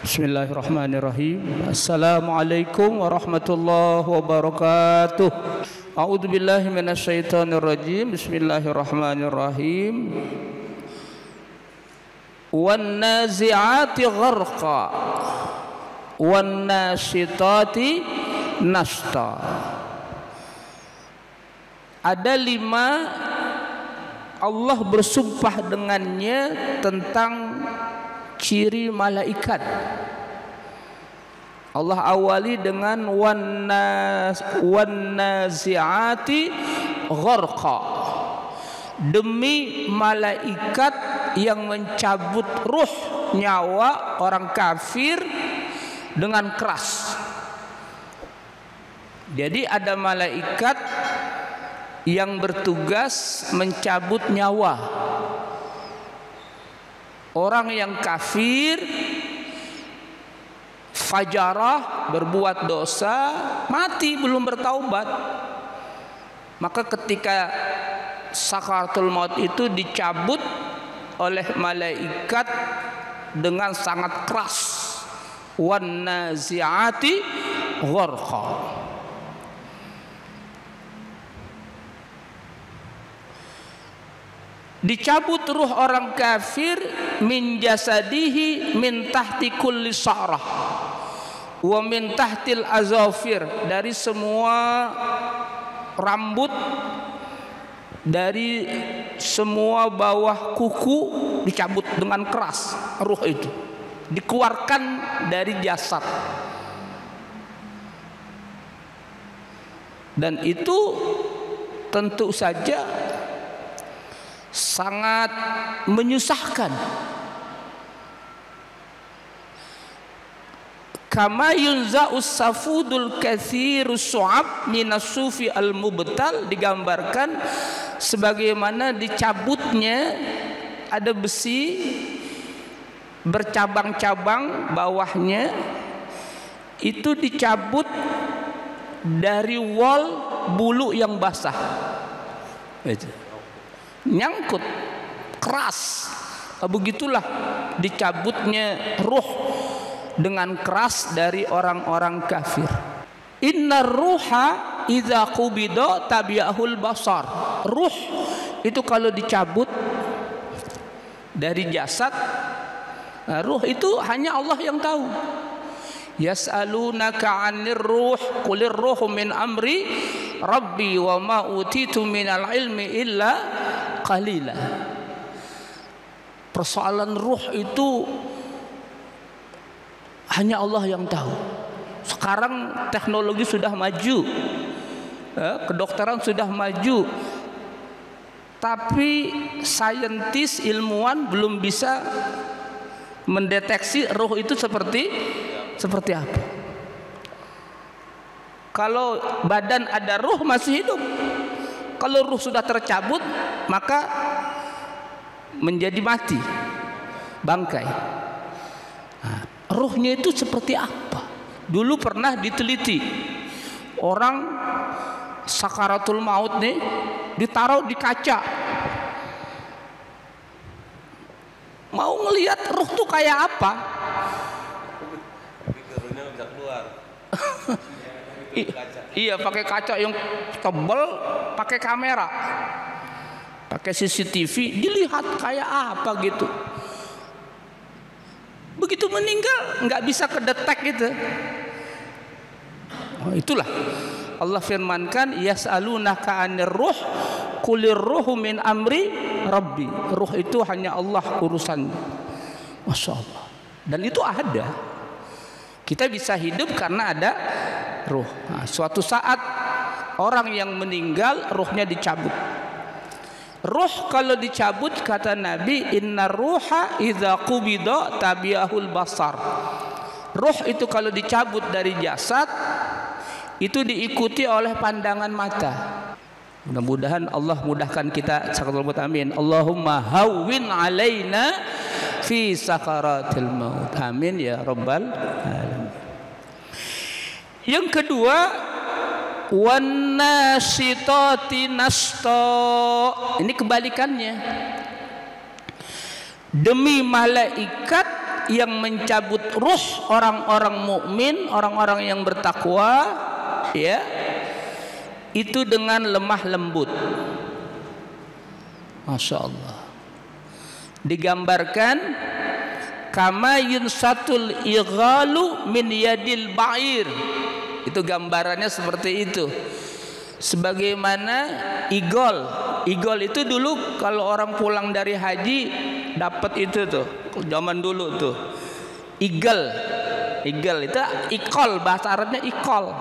Bismillahirrahmanirrahim. Assalamualaikum warahmatullahi wabarakatuh. A'udzu billahi minasyaitonir rajim. Bismillahirrahmanirrahim. Wan nazi'ati gharqa wan nasyitati nashta. Ada 5 Allah bersumpah dengannya tentang ciri malaikat. Allah awali dengan wan nazi'ati gharqa, demi malaikat yang mencabut ruh nyawa orang kafir dengan keras. Jadi ada malaikat yang bertugas mencabut nyawa orang yang kafir, fajarah, berbuat dosa, mati belum bertaubat. Maka ketika sakaratul maut itu dicabut oleh malaikat dengan sangat keras. Wan nazi'ati gharqa. Dicabut ruh orang kafir min jasadihi min tahti kulli sa'rah wa min tahtil azafir, dari semua rambut, dari semua bawah kuku dicabut dengan keras. Ruh itu dikeluarkan dari jasad, dan itu tentu saja sangat menyusahkan. Kama yunza'us safudul katsirus su'ab minas sufi al-mubtal, digambarkan sebagaimana dicabutnya ada besi bercabang-cabang bawahnya, itu dicabut dari wol bulu yang basah. Nyangkut keras. Begitulah dicabutnya ruh dengan keras dari orang-orang kafir. Innar ruha idza qubida tabi'ahul basar. Ruh itu kalau dicabut dari jasad, ruh itu hanya Allah yang tahu. Yas'alunaka 'anir ruh qulir ruhu min amri rabbi wa ma utitu minal ilmi illa qalila. Persoalan ruh itu hanya Allah yang tahu. Sekarang teknologi sudah maju, kedokteran sudah maju, tapi saintis, ilmuwan belum bisa mendeteksi ruh itu seperti apa. Kalau badan ada ruh masih hidup. Kalau ruh sudah tercabut maka menjadi mati, bangkai. Nah, ruhnya itu seperti apa? Dulu pernah diteliti, orang sakaratul maut nih ditaruh di kaca, mau ngelihat ruh tuh kayak apa. Ruhnya bisa keluar. Iya, pakai kaca yang tebal, pakai kamera, pakai CCTV, dilihat kayak apa gitu. Begitu meninggal nggak bisa kedetek gitu. Itulah Allah firmankan, yas'alunaka 'anir ruh qulir ruhu min amri rabbi. Ruh itu hanya Allah urusannya. Masya Allah. Dan itu ada. Kita bisa hidup karena ada ruh. Nah, suatu saat orang yang meninggal ruhnya dicabut. Ruh kalau dicabut, kata Nabi, inna ruha idza qubida tabi'ahul basar. Ruh itu kalau dicabut dari jasad itu diikuti oleh pandangan mata. Mudah-mudahan Allah mudahkan kita. Amin. Allahumma hawwin alaina fi sakaratil maut. Amin ya rabbal alamin. Yang kedua, wan nasyitati nashta. Ini kebalikannya. Demi malaikat yang mencabut ruh orang-orang mukmin, orang-orang yang bertakwa, ya, itu dengan lemah lembut. Masya Allah. Digambarkan kama yunsatul ighalu min yadil ba'ir. Itu gambarannya seperti itu. Sebagaimana igol. Igol itu dulu kalau orang pulang dari haji dapat itu tuh, zaman dulu tuh. Igel. Igel itu ikol, bahasa Arabnya ikol.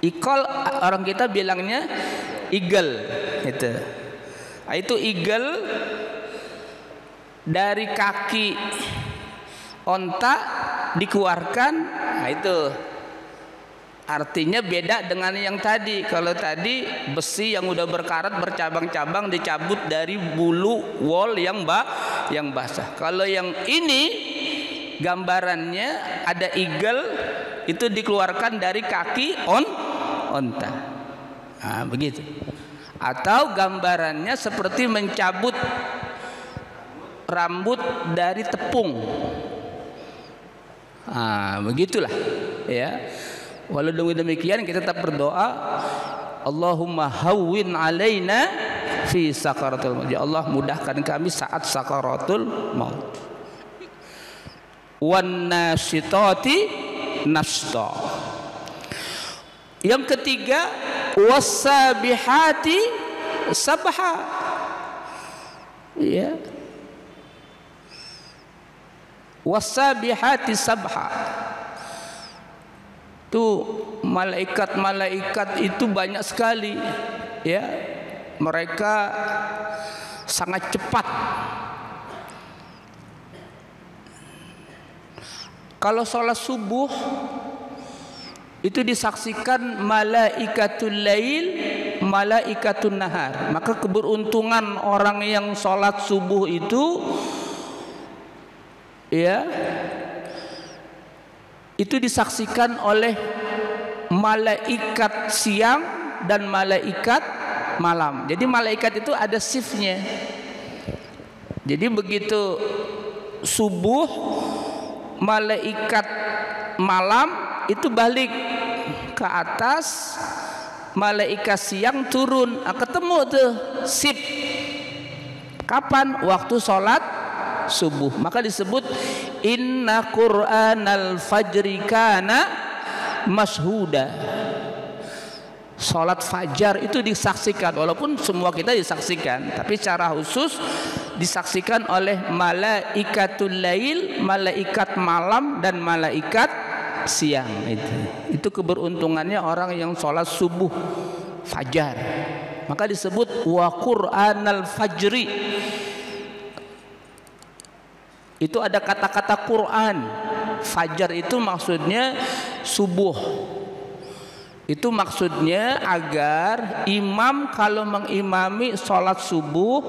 Ikol orang kita bilangnya igel itu. Nah, itu igel dari kaki onta dikeluarkan. Nah, itu artinya beda dengan yang tadi. Kalau tadi besi yang udah berkarat bercabang-cabang dicabut dari bulu wol yang basah. Kalau yang ini gambarannya ada igel itu dikeluarkan dari kaki onta. Nah, begitu. Atau gambarannya seperti mencabut rambut dari tepung. Nah, begitulah, ya. Walau demikian kita tetap berdoa, Allahumma hawwin alaina fi sakaratul maut. Ya Allah, mudahkan kami saat sakaratul maut. Wan nasitati nasta. Yang ketiga, wasabihati sabha. Ya. Wasabihati sabha. Itu malaikat-malaikat itu banyak sekali, ya. Mereka sangat cepat. Kalau sholat subuh itu disaksikan malaikatul lail, malaikatun nahar. Maka keberuntungan orang yang sholat subuh itu, ya, itu disaksikan oleh malaikat siang dan malaikat malam. Jadi malaikat itu ada shiftnya. Jadi begitu subuh, malaikat malam itu balik ke atas, malaikat siang turun. Ketemu tuh shift. Kapan? Waktu sholat subuh. Maka disebut inna Qur'anal fajri kana mashhuda. Salat fajar itu disaksikan, walaupun semua kita disaksikan, tapi secara khusus disaksikan oleh malaikatul lail, malaikat malam dan malaikat siang. Itu keberuntungannya orang yang salat subuh fajar. Maka disebut wa Qur'anal fajri. Itu ada kata-kata Quran. Fajar itu maksudnya subuh. Itu maksudnya agar imam kalau mengimami sholat subuh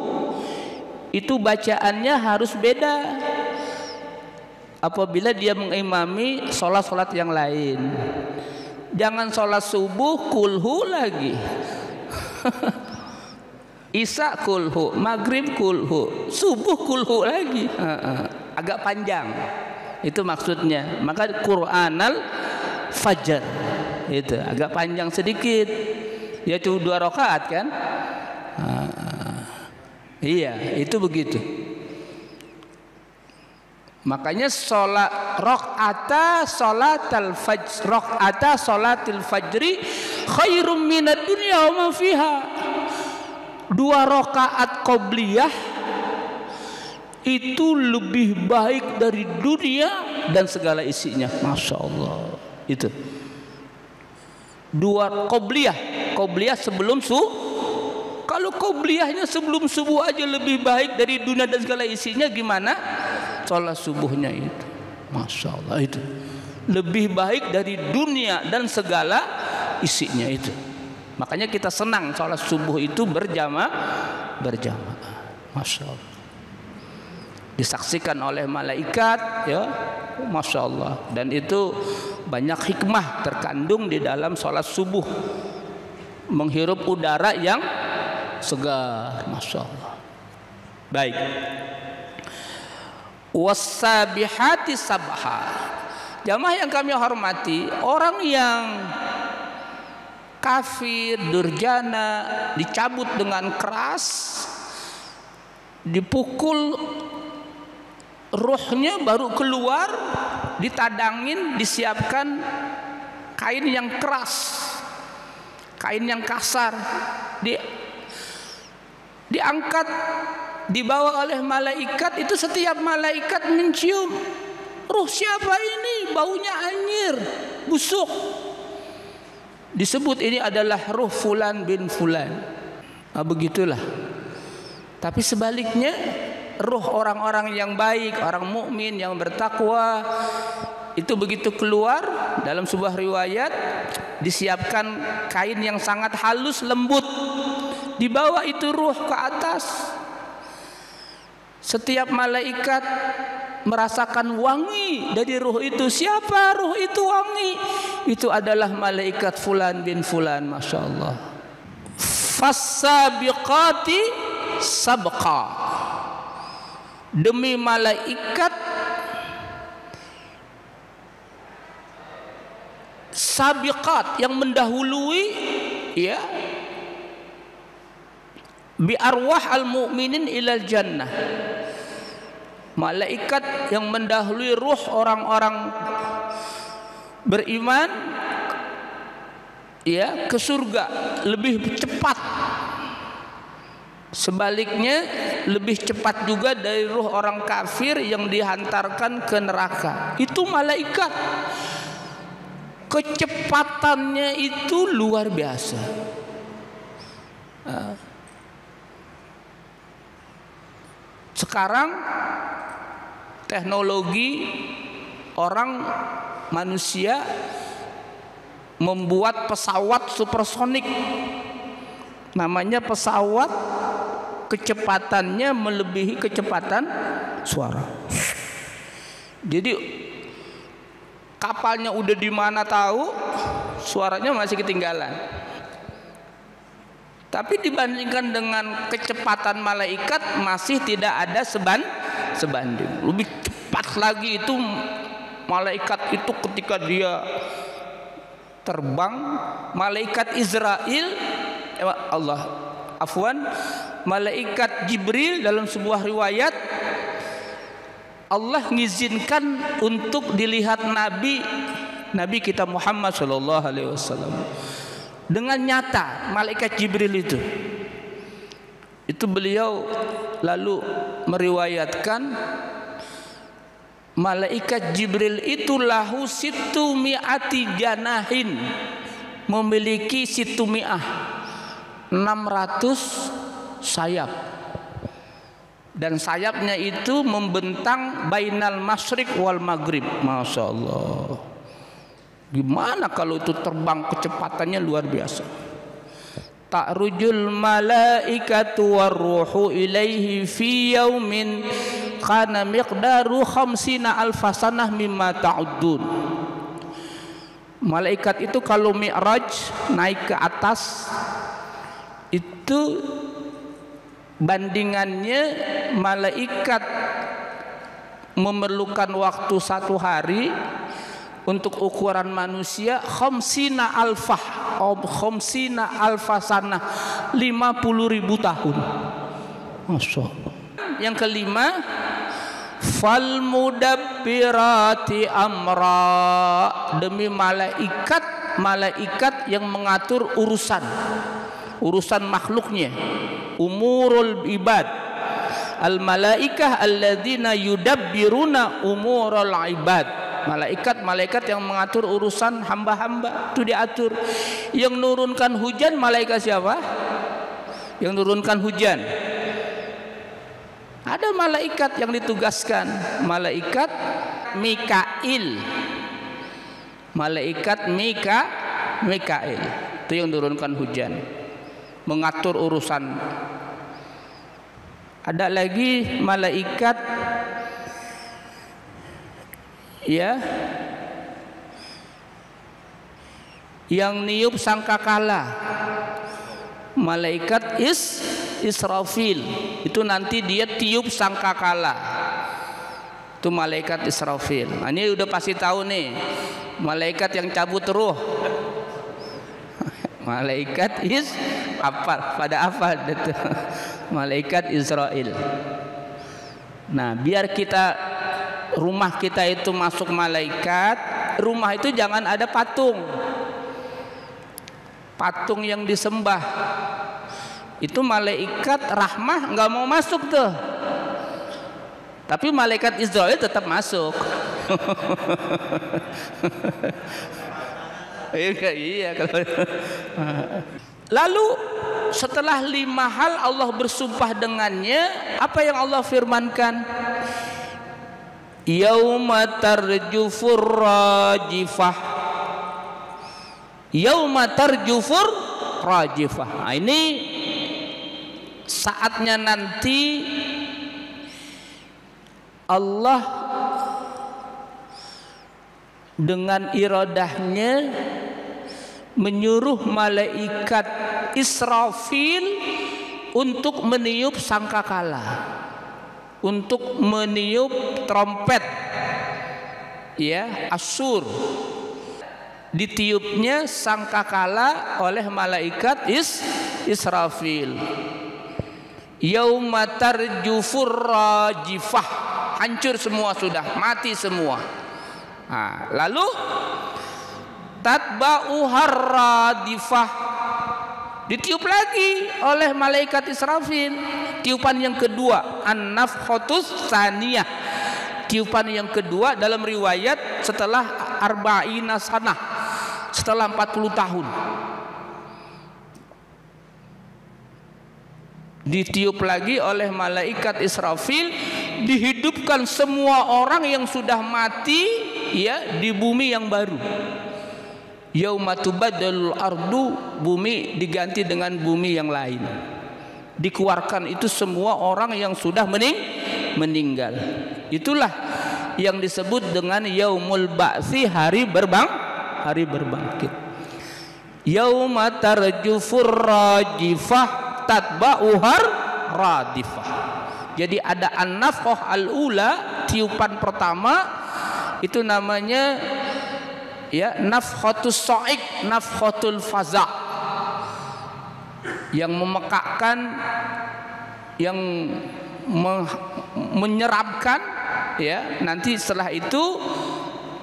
itu bacaannya harus beda apabila dia mengimami sholat-sholat yang lain. Jangan sholat subuh kulhu lagi. Isya kulhu, maghrib kulhu, subuh kulhu lagi. Agak panjang. Itu maksudnya. Maka Qur'anal Fajr itu agak panjang sedikit. Ya cuma 2 rakaat kan? Iya, itu begitu. Makanya sholat rakaata sholatal fajr, rakaata sholatil fajri khairum minad dunya wa ma fiha. 2 rakaat qobliyah itu lebih baik dari dunia dan segala isinya. Masya Allah. Itu 2 qobliyah. Qobliyah sebelum subuh. Kalau qobliyahnya sebelum subuh aja lebih baik dari dunia dan segala isinya, gimana sholat subuhnya itu? Masya Allah, itu lebih baik dari dunia dan segala isinya itu. Makanya kita senang sholat subuh itu berjamaah. Masya Allah. Disaksikan oleh malaikat, ya, Masya Allah. Dan itu banyak hikmah terkandung di dalam sholat subuh. Menghirup udara yang segar, Masya Allah. Baik. wassabihati sabha. Jamaah yang kami hormati, orang yang kafir, durjana, dicabut dengan keras, dipukul, ruhnya baru keluar, ditadangin, disiapkan kain yang keras, kain yang kasar, diangkat, dibawa oleh malaikat. Itu setiap malaikat mencium, ruh siapa ini, baunya anyir, busuk. Disebut ini adalah ruh fulan bin fulan. Nah, begitulah. Tapi sebaliknya, ruh orang-orang yang baik, orang mukmin yang bertakwa, itu begitu keluar, dalam sebuah riwayat disiapkan kain yang sangat halus, lembut, dibawa itu ruh ke atas. Setiap malaikat merasakan wangi dari ruh itu. Siapa ruh itu wangi? Itu adalah malaikat fulan bin fulan. Masya Allah. Fassabiqati sabqa. Demi malaikat sabiqat yang mendahului, ya, bi arwah al mu'minin ilal jannah. Malaikat yang mendahului ruh orang-orang beriman, ya, ke surga lebih cepat. Sebaliknya lebih cepat juga dari ruh orang kafir yang dihantarkan ke neraka. Itu malaikat, kecepatannya itu luar biasa. Sekarang teknologi orang manusia membuat pesawat supersonik. Namanya pesawat kecepatannya melebihi kecepatan suara. Jadi kapalnya udah di mana tahu, suaranya masih ketinggalan. Tapi dibandingkan dengan kecepatan malaikat masih tidak ada sebanding. Lebih cepat lagi itu malaikat itu ketika dia terbang. Malaikat Israel, malaikat Jibril dalam sebuah riwayat Allah mengizinkan untuk dilihat Nabi kita Muhammad sallallahu alaihi wasallam dengan nyata. Malaikat Jibril itu beliau lalu meriwayatkan malaikat Jibril itu lahu situ mi'ati janahin, memiliki situ mi'ah 600 sayap, dan sayapnya itu membentang bainal masyriq wal maghrib. Masya Allah, gimana kalau itu terbang, kecepatannya luar biasa. Ta'rujul malaikatu warruhu ilaihi fi yaumin kana miqdaru khamsina alfasanah mimma ta'uddun. Malaikat itu kalau mi'raj, naik ke atas, itu bandingannya malaikat memerlukan waktu 1 hari untuk ukuran manusia khamsina alfasanah 50.000 tahun. Masya Allah. Yang kelima, fal mudabbirati amra, demi malaikat yang mengatur urusan makhluknya, umurul ibad. Al malaikah alladzina yudabbiruna umurul ibad. Malaikat yang mengatur urusan hamba-hamba itu diatur. Yang nurunkan hujan malaikat siapa? Yang nurunkan hujan. Ada malaikat yang ditugaskan, malaikat Mikail. Malaikat Mikail itu yang nurunkan hujan, mengatur urusan. Ada lagi malaikat, ya, yang niup sangkakala, malaikat Israfil. Itu nanti dia tiup sangkakala. Itu malaikat Israfil. Nah, ini udah pasti tahu nih, malaikat yang cabut ruh. Malaikat pada apa itu? Malaikat Israel. Nah, biar rumah kita itu masuk malaikat, rumah itu jangan ada patung yang disembah. Itu malaikat rahmah nggak mau masuk tuh, tapi malaikat Israel tetap masuk. Iya kalau. Lalu setelah 5 hal Allah bersumpah dengannya, apa yang Allah firmankan? Yauma tarjufur rajifah. Yauma tarjufur rajifah. Nah, ini saatnya nanti Allah dengan iradahnya menyuruh malaikat Israfil untuk meniup sangkakala, untuk meniup trompet, ya, asyur. Ditiupnya sangkakala oleh malaikat Israfil. Yauma tarjufur rajifah, hancur semua, sudah mati semua. Nah, lalu tatba'u harradifah, ditiup lagi oleh malaikat Israfil. Tiupan yang kedua, an-nafkhatus tsaniyah. Tiupan yang kedua dalam riwayat setelah arba'ina sanah, setelah 40 tahun. Ditiup lagi oleh malaikat Israfil, dihidupkan semua orang yang sudah mati, ya, di bumi yang baru. Yauma tubaddalul ardu, bumi diganti dengan bumi yang lain. Dikeluarkan itu semua orang yang sudah meninggal. Itulah yang disebut dengan yaumul ba'tsi, hari berbangkit. Yauma tarjufur rajifah tatba'uhar radifah. Jadi ada an-nafkhah al-ula, tiupan pertama, itu namanya, ya, nafkhatus sa'iq, nafkhatul faza', yang memekakkan, yang menyerapkan, ya. Nanti setelah itu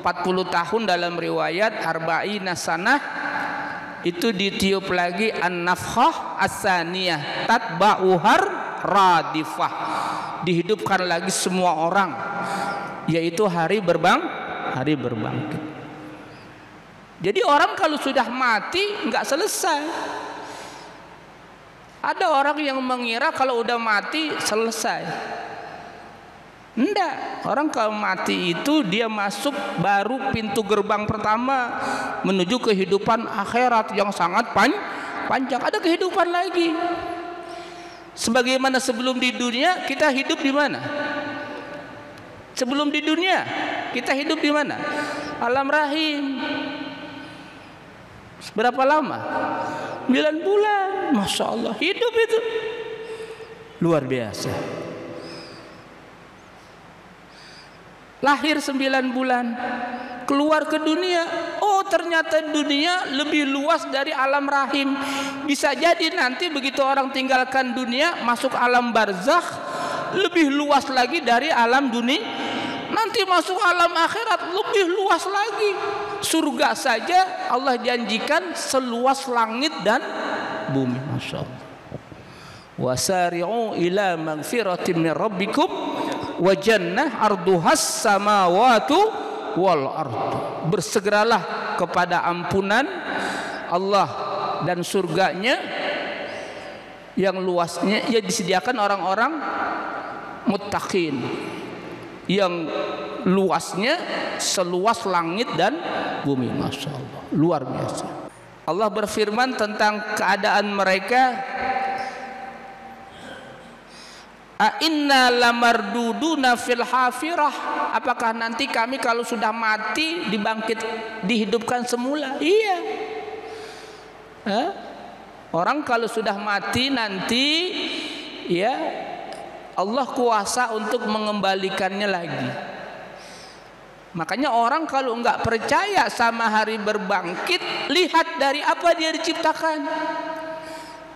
40 tahun dalam riwayat arba'ina sanah, itu ditiup lagi an-nafkhah as-saniyah tatba'uhar radifah, dihidupkan lagi semua orang, yaitu hari berbangkit. Jadi orang kalau sudah mati nggak selesai. Ada orang yang mengira kalau udah mati selesai. Enggak, orang kalau mati itu dia masuk baru pintu gerbang pertama menuju kehidupan akhirat yang sangat panjang. Ada kehidupan lagi. Sebagaimana sebelum di dunia kita hidup di mana? Sebelum di dunia kita hidup di mana? Alam rahim. Berapa lama? 9 bulan. Masya Allah, hidup itu luar biasa. Lahir 9 bulan, keluar ke dunia. Oh, ternyata dunia lebih luas dari alam rahim. Bisa jadi nanti begitu orang tinggalkan dunia, masuk alam barzakh, lebih luas lagi dari alam dunia. Nanti masuk alam akhirat lebih luas lagi. Surga saja Allah janjikan seluas langit dan bumi. Masya Allah. Wasari'u ila magfiratin min rabbikum wa jannah arduhas samawatu wal ardu. Bersegeralah kepada ampunan Allah dan surganya yang luasnya, ya, disediakan orang-orang muttaqin, yang luasnya seluas langit dan bumi. Masya Allah, luar biasa. Allah berfirman tentang keadaan mereka, a inna lamarduduna fil hafirah, apakah nanti kami kalau sudah mati dihidupkan semula? Iya. Orang kalau sudah mati nanti, ya, Allah kuasa untuk mengembalikannya lagi. Makanya orang kalau enggak percaya sama hari berbangkit, lihat dari apa dia diciptakan.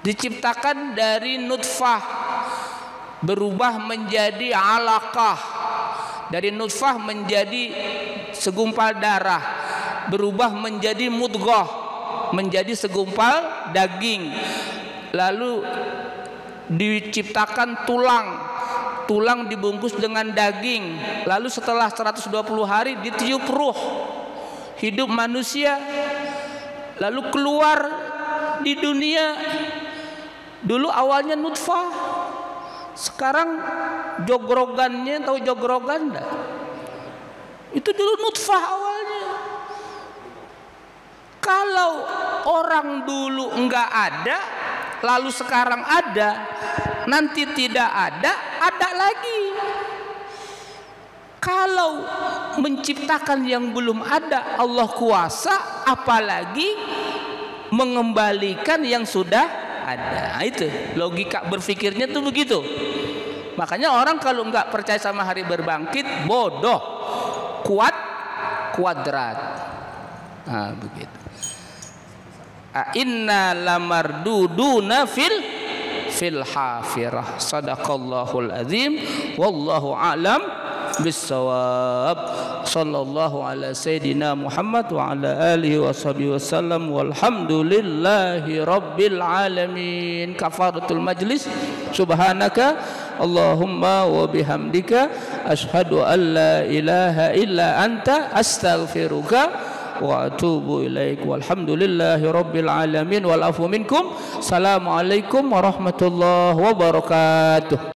Diciptakan dari nutfah, berubah menjadi alaqah, dari nutfah menjadi segumpal darah, berubah menjadi mudghah, menjadi segumpal daging, lalu diciptakan tulang dibungkus dengan daging, lalu setelah 120 hari ditiup ruh, hidup manusia, lalu keluar di dunia. Dulu awalnya nutfah, sekarang jogrogannya, tahu jogrogan enggak? Itu dulu nutfah awalnya. Kalau orang dulu enggak ada, lalu sekarang ada, nanti tidak ada lagi. Kalau menciptakan yang belum ada Allah kuasa, apalagi mengembalikan yang sudah ada. Itu logika berpikirnya tuh begitu. Makanya orang kalau nggak percaya sama hari berbangkit, bodoh, kuadrat. Nah, begitu. Inna lamarduduna fil hafirah. Sadaqallahul azim. Wallahu a'lam bissawab. Sallallahu ala sayyidina Muhammad wa ala alihi wa sahbihi wasallam. Walhamdulillahi rabbil alamin. Kafaratul majlis. Subhanaka Allahumma wa bihamdika ashhadu an la ilaha illa anta astaghfiruka wa atubu ilaik. Walhamdulillahi rabbil alamin wal afu minkum. Assalamualaikum warahmatullahi wabarakatuh.